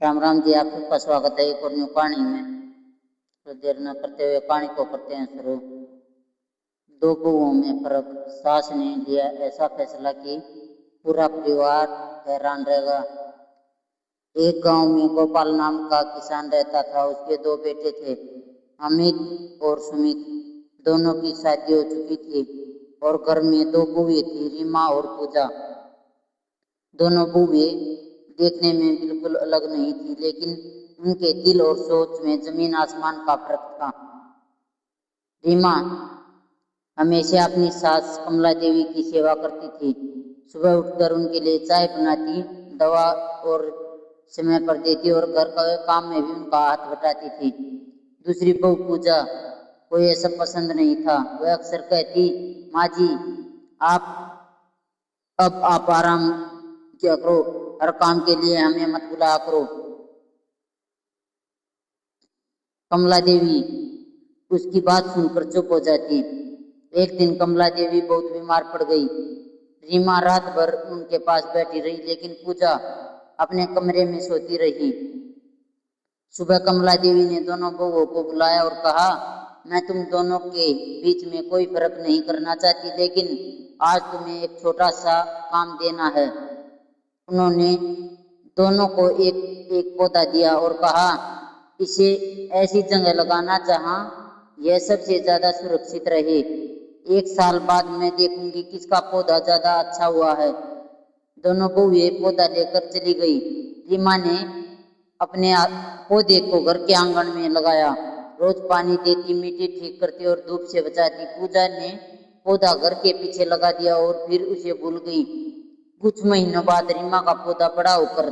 राम राम जी, आप सबका स्वागत है एक और न्यू कहानी में। तो देर न करते हुए कहानी को करते हैं शुरू। दो बहुओं में फर्क। सास ने लिया ऐसा फैसला कि पूरा परिवार हैरान रहेगा। एक गांव में गोपाल नाम का किसान रहता था। उसके दो बेटे थे, अमित और सुमित। दोनों की शादी हो चुकी थी और घर में दो बहुएं थी, रीमा और पूजा। दोनों बहुएं देखने में बिल्कुल अलग नहीं थी, लेकिन उनके दिल और सोच में जमीन आसमान का फर्क था। रीमा हमेशा अपनी सास कमला देवी की सेवा करती थी। सुबह उठकर उनके लिए चाय बनाती, दवा और समय पर देती और घर के काम में भी उनका हाथ बटाती थी। दूसरी बहू पूजा को यह सब पसंद नहीं था। वह अक्सर कहती, माँ जी आप आराम क्या करो, हर काम के लिए हमें मत बुलाया करो। कमला देवी उसकी बात सुनकर चुप हो जाती। एक दिन कमला देवी बहुत बीमार पड़ गई। रीमा रात भर उनके पास बैठी रही, लेकिन पूजा अपने कमरे में सोती रही। सुबह कमला देवी ने दोनों बहुओं को बुलाया और कहा, मैं तुम दोनों के बीच में कोई फर्क नहीं करना चाहती, लेकिन आज तुम्हें एक छोटा सा काम देना है। उन्होंने दोनों को एक एक पौधा दिया और कहा, इसे ऐसी जगह लगाना जहां यह सबसे ज्यादा सुरक्षित रहे। एक साल बाद मैं देखूंगी किसका पौधा ज्यादा अच्छा हुआ है। दोनों बहुएं पौधा लेकर चली गई। रीमा ने अपने पौधे को घर के आंगन में लगाया। रोज पानी देती, मिट्टी ठीक करती और धूप से बचाती। पूजा ने पौधा घर के पीछे लगा दिया और फिर उसे भूल गई। कुछ महीनों बाद रीमा का पौधा बड़ा होकर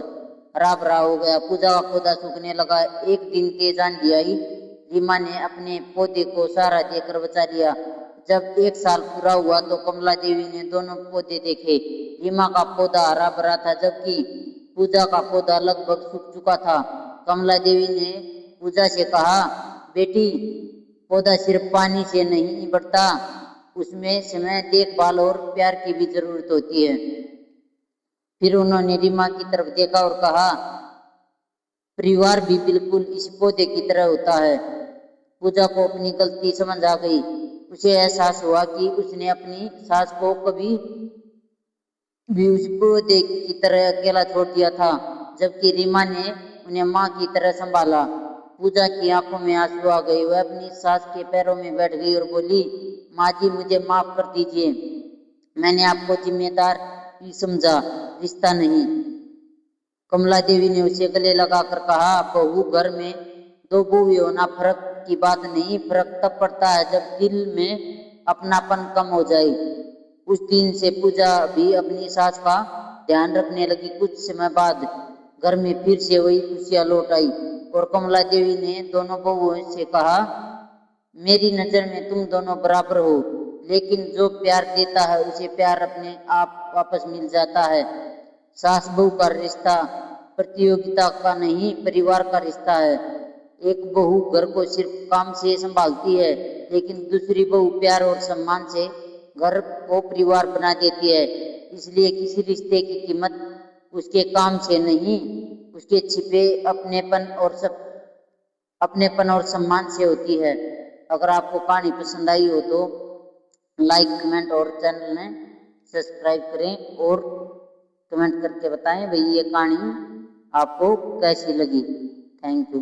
हरा भरा हो गया। पूजा का पौधा सूखने लगा। एक दिन तेज आंधी आई। रीमा ने अपने पौधे को सहारा देकर बचा लिया। जब एक साल पूरा हुआ तो कमला देवी ने दोनों पौधे देखे। रीमा का पौधा हरा भरा था, जबकि पूजा का पौधा लगभग सूख चुका था। कमला देवी ने पूजा से कहा, बेटी, पौधा सिर्फ पानी से नहीं बढ़ता, उसमें समय, देखभाल और प्यार की भी जरूरत होती है। फिर उन्होंने रीमा की तरफ देखा और कहा, परिवार भी बिल्कुल इस पौधे की तरह होता है। पूजा को अपनी गलती समझ आ गई। उसे एहसास हुआ कि उसने अपनी सास को कभी भी उस पौधे की तरह अकेला छोड़ दिया था, जबकि रीमा ने उन्हें माँ की तरह संभाला। पूजा की आंखों में आंसू आ गए। वह अपनी सास के पैरों में बैठ गई और बोली, माँ जी, मुझे माफ कर दीजिए। मैंने आपको जिम्मेदार ही समझा, रिश्ता नहीं। कमला देवी ने उसे गले लगाकर कहा, बहू, घर में दो बहुएं होना फर्क की बात नहीं, फर्क तब पड़ता है जब दिल में अपनापन कम हो जाए। उस दिन से पूजा भी अपनी सास का ध्यान रखने लगी। कुछ समय बाद घर में फिर से वही खुशियां लौट आई और कमला देवी ने दोनों बहुओं से कहा, मेरी नजर में तुम दोनों बराबर हो, लेकिन जो प्यार देता है उसे प्यार अपने आप वापस मिल जाता है। सास बहू का रिश्ता प्रतियोगिता का नहीं, परिवार का रिश्ता है। एक बहू घर को सिर्फ काम से संभालती है, लेकिन दूसरी बहू प्यार और सम्मान से घर को परिवार बना देती है। इसलिए किसी रिश्ते की कीमत उसके काम से नहीं, उसके छिपे अपनेपन और सम्मान से होती है। अगर आपको कहानी पसंद आई हो तो लाइक, कमेंट और चैनल में सब्सक्राइब करें और कमेंट करके बताएं भाई ये कहानी आपको कैसी लगी। Thank you.